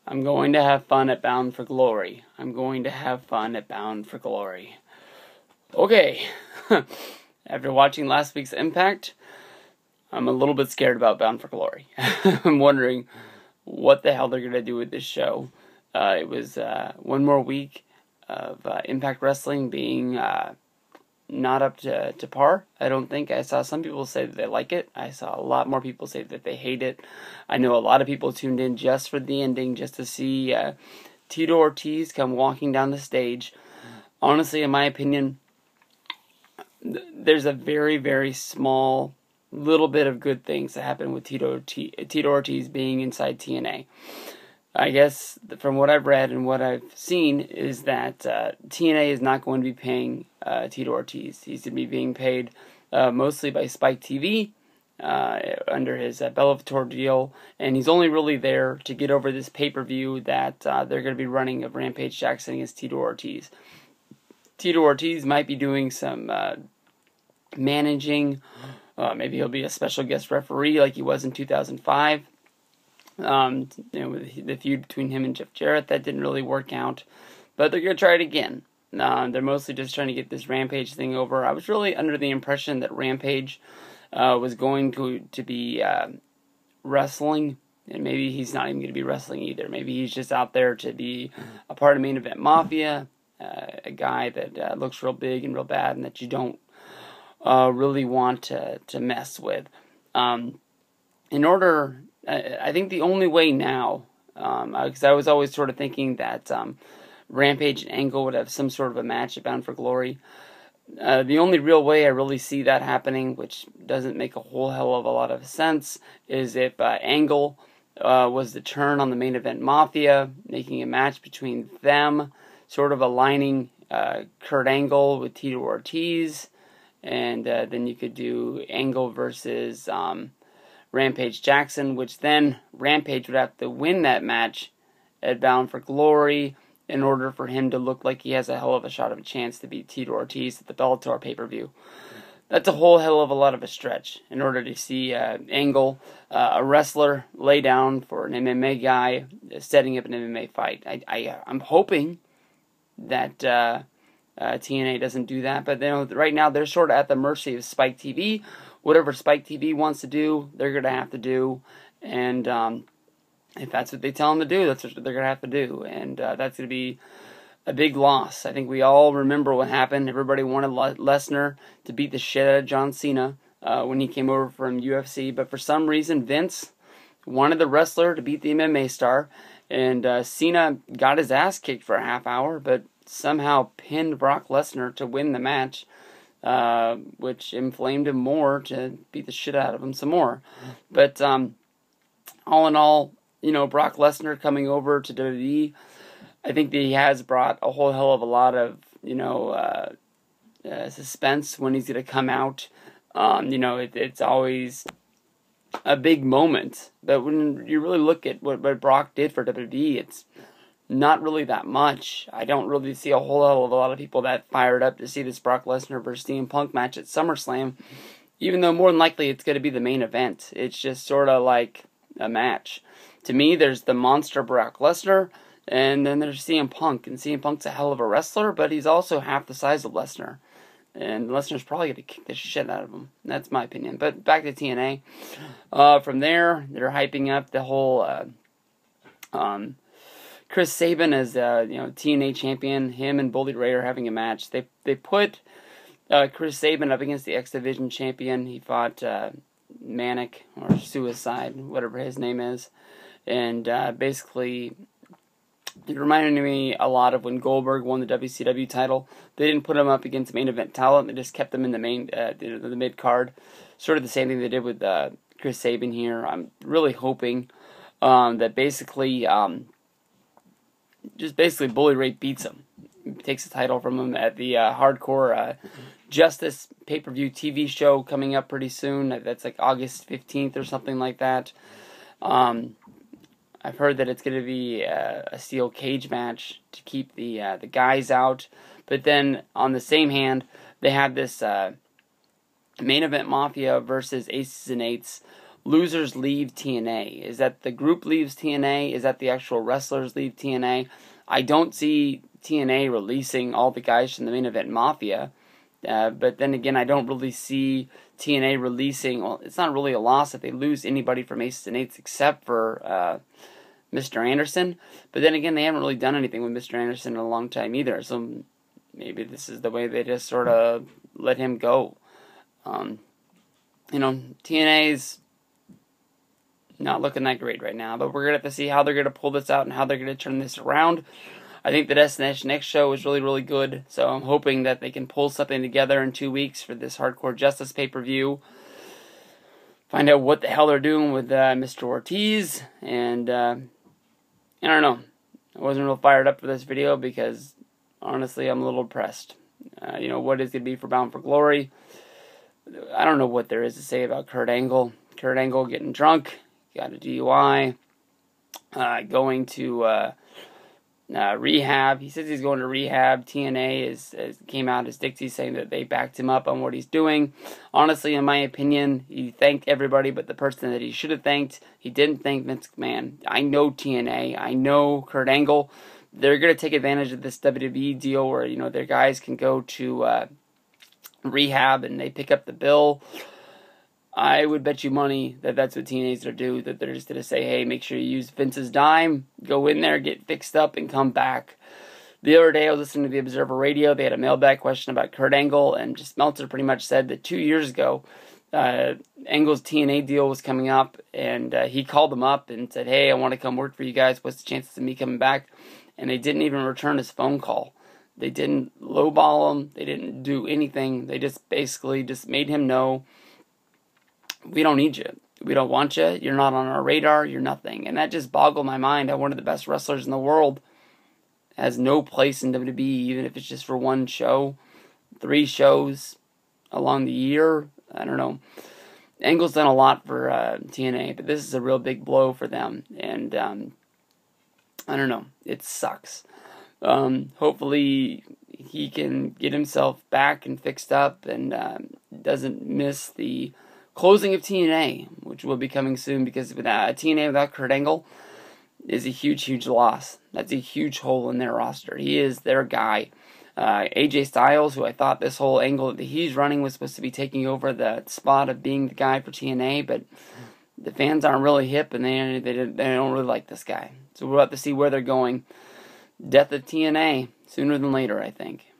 I'm going to have fun at Bound for Glory. I'm going to have fun at Bound for Glory. Okay, after watching last week's Impact, I'm a little bit scared about Bound for Glory. I'm wondering what the hell they're going to do with this show. It was one more week of Impact Wrestling being not up to par. I don't think. I saw some people say that they like it. I saw a lot more people say that they hate it. I know a lot of people tuned in just for the ending, just to see Tito Ortiz come walking down the stage. Honestly, in my opinion, there's a very, very small little bit of good things that happen with Tito Ortiz being inside TNA. I guess from what I've read and what I've seen is that TNA is not going to be paying Tito Ortiz. He's going to be being paid mostly by Spike TV under his Bellator deal, and he's only really there to get over this pay-per-view that they're going to be running of Rampage Jackson against Tito Ortiz. Tito Ortiz might be doing some managing. Maybe he'll be a special guest referee like he was in 2005. With the feud between him and Jeff Jarrett, that didn't really work out, but they're going to try it again. They're mostly just trying to get this Rampage thing over. I was really under the impression that Rampage was going to be wrestling, and maybe he's not even going to be wrestling either. Maybe he's just out there to be a part of Main Event Mafia, a guy that looks real big and real bad and that you don't really want to mess with. I think the only way now, because I was always sort of thinking that Rampage and Angle would have some sort of a match at Bound for Glory. The only real way I really see that happening, which doesn't make a whole hell of a lot of sense, is if Angle was the turn on the Main Event Mafia, making a match between them, sort of aligning Kurt Angle with Tito Ortiz, and then you could do Angle versus Rampage Jackson, which then Rampage would have to win that match at Bound for Glory in order for him to look like he has a hell of a shot of a chance to beat Tito Ortiz at the Bellator pay-per-view. That's a whole hell of a lot of a stretch in order to see Angle, a wrestler, lay down for an MMA guy, setting up an MMA fight. I'm hoping that TNA doesn't do that, but right now they're sort of at the mercy of Spike TV. Whatever Spike TV wants to do, they're going to have to do, and if that's what they tell them to do, that's what they're going to have to do, and that's going to be a big loss. I think we all remember what happened. Everybody wanted Lesnar to beat the shit out of John Cena when he came over from UFC, but for some reason Vince wanted the wrestler to beat the MMA star, and Cena got his ass kicked for a half hour, but somehow pinned Brock Lesnar to win the match, which inflamed him more to beat the shit out of him some more. But all in all, Brock Lesnar coming over to WWE, I think that he has brought a whole hell of a lot of suspense when he's going to come out. It's always a big moment, but when you really look at what Brock did for WWE, it's not really that much. I don't really see a whole hell of a lot of people that fired up to see this Brock Lesnar versus CM Punk match at SummerSlam, even though more than likely it's going to be the main event. It's just sort of like a match. To me, there's the monster Brock Lesnar, and then there's CM Punk, and CM Punk's a hell of a wrestler, but he's also half the size of Lesnar, and Lesnar's probably going to kick the shit out of him. That's my opinion. But back to TNA. From there, they're hyping up the whole Chris Sabin as TNA champion. Him and Bully Ray are having a match. They put Chris Sabin up against the X Division champion. He fought Manic or Suicide, whatever his name is, and basically it reminded me a lot of when Goldberg won the WCW title. They didn't put him up against main event talent. They just kept him in the main the mid card. Sort of the same thing they did with Chris Sabin here. I'm really hoping that basically Bully Ray beats him, takes the title from him at the Hardcore Justice pay-per-view TV show coming up pretty soon. That's like August 15th or something like that. I've heard that it's going to be a steel cage match to keep the guys out. But then on the same hand, they have this Main Event Mafia versus Aces and Eights losers leave TNA? Is that the group leaves TNA? Is that the actual wrestlers leave TNA? I don't see TNA releasing all the guys from the Main Event Mafia. But then again, I don't really see TNA releasing. Well, it's not really a loss if they lose anybody from Aces and Eights except for Mr. Anderson. But then again, they haven't really done anything with Mr. Anderson in a long time either. So maybe this is the way they just sort of let him go. TNA's not looking that great right now, but we're going to have to see how they're going to pull this out and how they're going to turn this around. I think the Destination X show is really, really good, so I'm hoping that they can pull something together in 2 weeks for this Hardcore Justice pay-per-view. Find out what the hell they're doing with Mr. Ortiz, and I don't know. I wasn't real fired up for this video because, honestly, I'm a little depressed. What is going to be for Bound for Glory? I don't know what there is to say about Kurt Angle. Kurt Angle getting drunk, got a DUI, going to rehab. He says he's going to rehab. TNA came out as Dixie saying that they backed him up on what he's doing. Honestly, in my opinion, he thanked everybody but the person that he should have thanked. He didn't thank Vince McMahon. I know TNA. I know Kurt Angle. They're going to take advantage of this WWE deal where, their guys can go to rehab and they pick up the bill. I would bet you money that that's what TNA's going to do, that they're just going to say, hey, make sure you use Vince's dime, go in there, get fixed up, and come back. The other day I was listening to the Observer Radio. They had a mailbag question about Kurt Angle, and just Meltzer pretty much said that 2 years ago, Angle's TNA deal was coming up, and he called him up and said, hey, I want to come work for you guys. What's the chances of me coming back? And they didn't even return his phone call. They didn't lowball him. They didn't do anything. They just basically just made him know, we don't need you. We don't want you. You're not on our radar. You're nothing. And that just boggled my mind how one of the best wrestlers in the world has no place in WWE, even if it's just for one show, 3 shows along the year. I don't know. Angle's done a lot for TNA, but this is a real big blow for them. And I don't know. It sucks. Hopefully he can get himself back and fixed up and doesn't miss the closing of TNA, which will be coming soon, because TNA without Kurt Angle is a huge, huge loss. That's a huge hole in their roster. He is their guy. AJ Styles, who I thought this whole angle that he's running was supposed to be taking over the spot of being the guy for TNA, but the fans aren't really hip and they don't really like this guy. So we'll have to see where they're going. Death of TNA, sooner than later, I think.